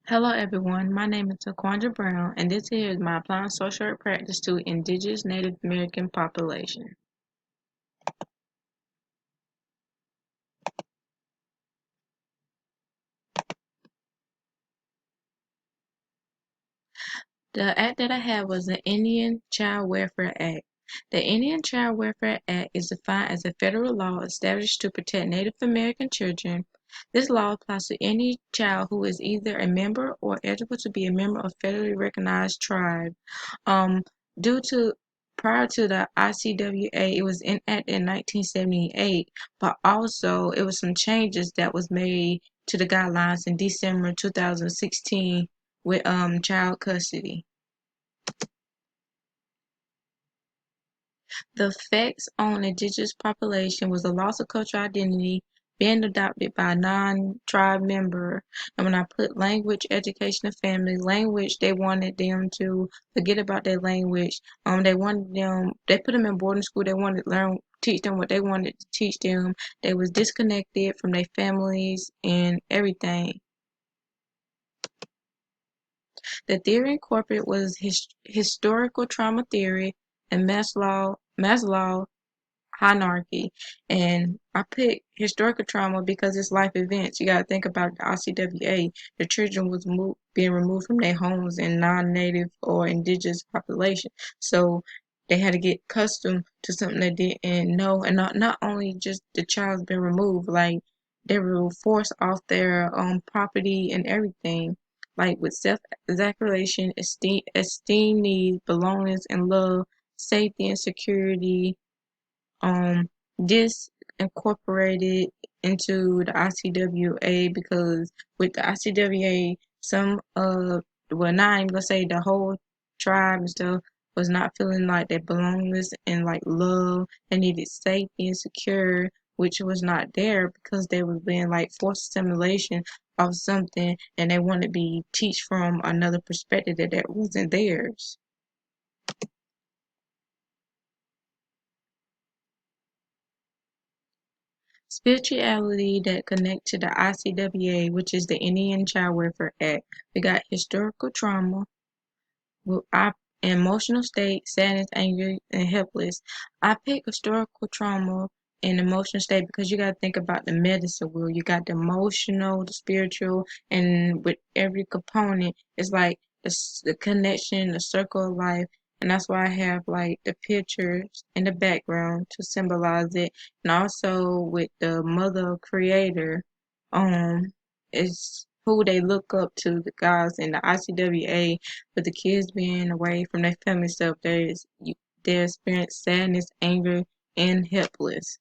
Hello everyone, my name is Taquandra Brown and this here is my applying social work practice to Indigenous Native American population. The act that I had was the Indian Child Welfare Act. The Indian Child Welfare Act is defined as a federal law established to protect Native American children. This law applies to any child who is either a member or eligible to be a member of federally recognized tribe. Um, due to Prior to the ICWA, it was enacted in 1978, but also it was some changes that was made to the guidelines in December 2016 with child custody. The effects on indigenous population was the loss of cultural identity, being adopted by a non-tribe member, and when I put language, education, and family, language, they wanted them to forget about their language. They put them in boarding school. They wanted to teach them what they wanted to teach them. They was disconnected from their families and everything. The theory incorporated was historical trauma theory and Maslow hierarchy. And I picked historical trauma because it's life events. You got to think about the ICWA. The children was being removed from their homes in non-native or indigenous population. So they had to get accustomed to something they didn't know. And not only just the child's been removed, like they were forced off their property and everything. Like with self-exaggeration, esteem needs, belongings and love, safety and security, this incorporated into the ICWA because with the ICWA, not even gonna say the whole tribe and stuff was not feeling like their belongings and like love. They needed safety and secure, which was not there because they were being like forced assimilation of something and they wanted to be teach from another perspective that wasn't theirs. Spirituality that connect to the ICWA, which is the Indian Child Welfare Act. We got historical trauma, emotional state, sadness, anger, and helpless. I pick historical trauma and emotional state because you got to think about the medicine wheel. You got the emotional, the spiritual, and with every component, it's like the connection, the circle of life. And that's why I have like the pictures in the background to symbolize it. And also with the mother creator, is who they look up to, the guys in the ICWA, with the kids being away from their family stuff, they experience sadness, anger, and helpless.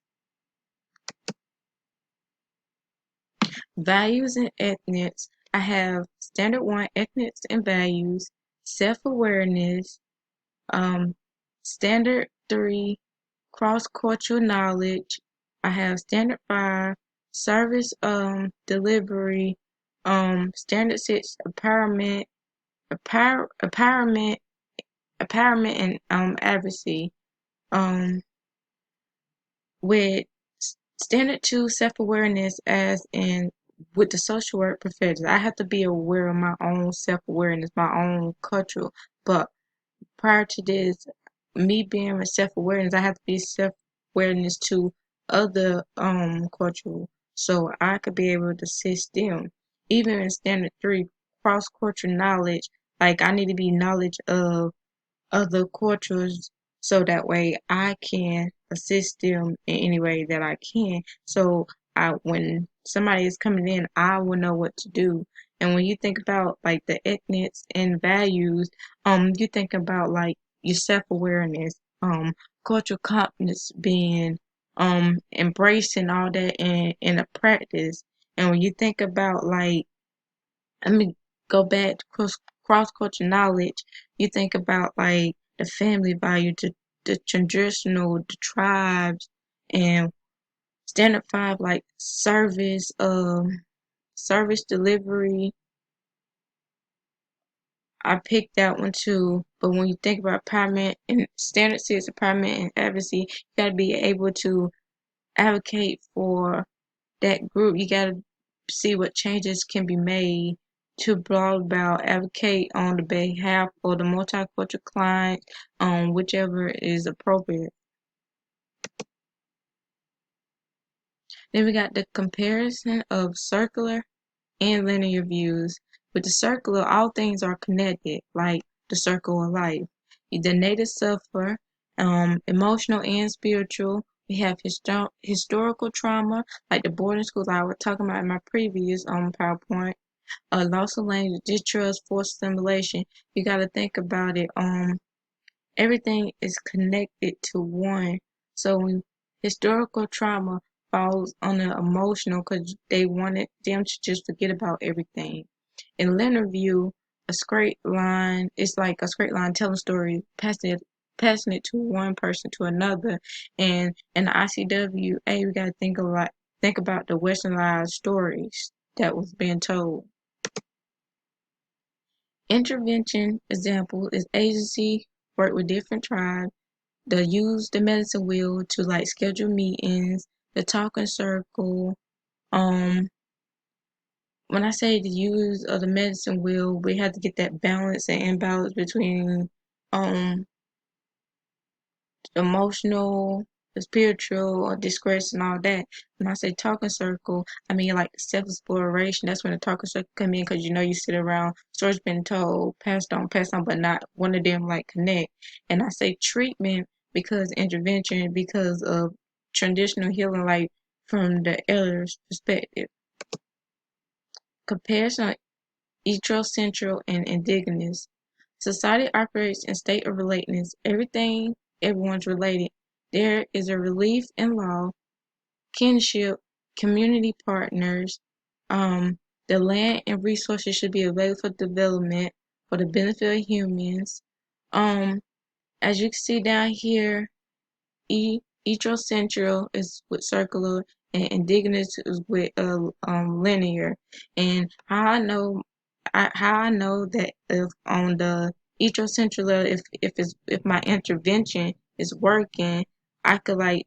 Values and ethics. I have standard one, ethics and values, self-awareness, um, standard three, cross-cultural knowledge. I have standard five, service delivery, standard six, empowerment, and advocacy. Um, with standard two, self-awareness, as in with the social work profession, I have to be aware of my own self-awareness, my own culture. But prior to this, me being with self-awareness, I have to be self-awareness to other cultural, so I could be able to assist them. Even in standard three, cross-cultural knowledge, like I need to be knowledge of other cultures so that way I can assist them in any way that I can. So when somebody is coming in, I will know what to do. And when you think about like the ethics and values, you think about like your self-awareness, cultural competence being embracing all that in a practice. And when you think about like, let me go back to cross cultural knowledge. You think about like the family value, the traditional, the tribes, and standard five like service delivery. I picked that one too. But when you think about empowerment and standard six empowerment and advocacy, you gotta be able to advocate for that group. You gotta see what changes can be made to blah about advocate on the behalf of the multicultural client, whichever is appropriate. Then we got the comparison of circular and linear views. With the circular, all things are connected, like the circle of life. The native suffer, emotional and spiritual. We have historical trauma, like the boarding schools I was talking about in my previous PowerPoint. Loss of language, distrust, forced assimilation. You got to think about it. Everything is connected to one. So when historical trauma falls on the emotional because they wanted them to just forget about everything. In linear view, a straight line is like a straight line telling story, passing it to one person to another. And in the ICWA, we gotta think about the westernized stories that was being told. Intervention example is agency work with different tribes. They use the medicine wheel to like schedule meetings, the talking circle. Um, when I say the use of the medicine wheel, we have to get that balance and imbalance between um emotional, the spiritual, or disgrace and all that. When I say talking circle, I mean like self-exploration. That's when the talking circle come in because you know you sit around, stories been told, passed on, but not one of them like connect. And I say treatment because intervention because of traditional healing, like from the elders' perspective. Comparison of ethnocentric and indigenous. Society operates in state of relatedness. Everyone's related. There is a relief in law, kinship, community partners. The land and resources should be available for development for the benefit of humans. Um, as you can see down here, ethnocentric is with circular and indigenous is with linear. And how I know that if on the ethnocentric level, if my intervention is working, I could like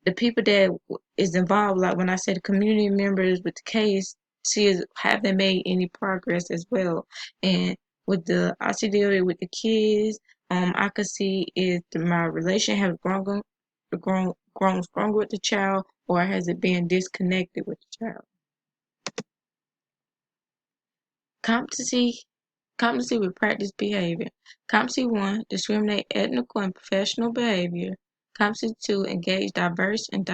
the people that is involved, like when I said the community members with the case, see have they made any progress as well. And with the ICDA with the kids, I could see if my relation has grown stronger with the child, or has it been disconnected with the child. Competency Competency with practice behavior. Competency 1, discriminate ethical and professional behavior. Competency 2, engage diverse and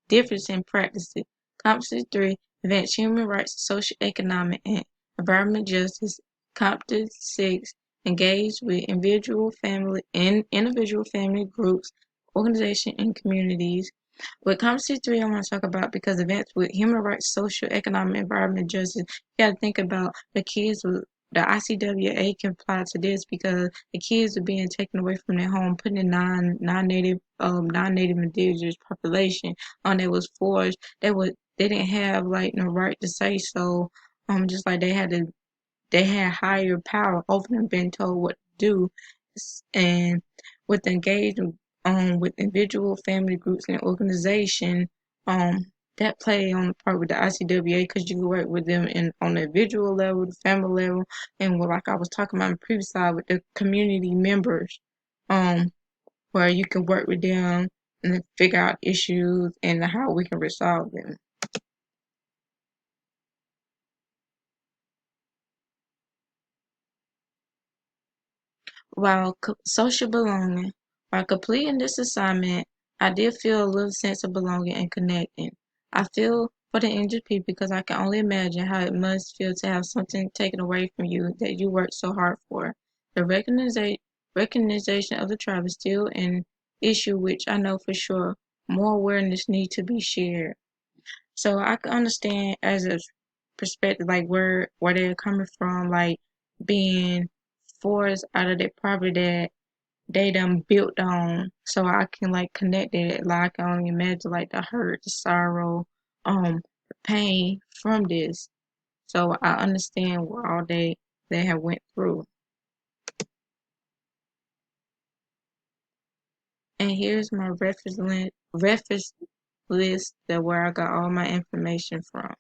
difference in practices. Competency 3, advance human rights, social, economic, and environmental justice. Competency 6, engage with individual family groups, organizations, and communities. With competency 3, I want to talk about because advance with human rights, social, economic, environmental justice. You got to think about the kids with the ICWA can apply to this because the kids are being taken away from their home, putting in non-native indigenous population on that was forced. They didn't have like no right to say so. Just like they had higher power over them being told what to do. And with engagement with individual family groups and organization, that play on the part with the ICWA because you can work with them on the individual level, the family level, and like I was talking about on the previous slide with the community members, where you can work with them and figure out issues and how we can resolve them. Social belonging. While completing this assignment, I did feel a little sense of belonging and connecting. I feel for the injured people because I can only imagine how it must feel to have something taken away from you that you worked so hard for. The recognition of the tribe is still an issue which I know for sure more awareness needs to be shared. So I can understand as a perspective like where they're coming from, like being forced out of their property that they done built on. So I can like connect it. Like I can only imagine like the hurt, the sorrow, the pain from this. So I understand what all they have went through. And here's my reference list, that where I got all my information from.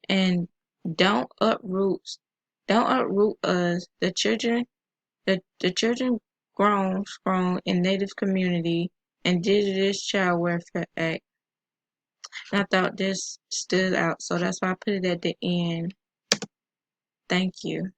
and don't uproot us, the children grown in Native community, Indigenous Child Welfare Act. And I thought this stood out, so that's why I put it at the end. Thank you.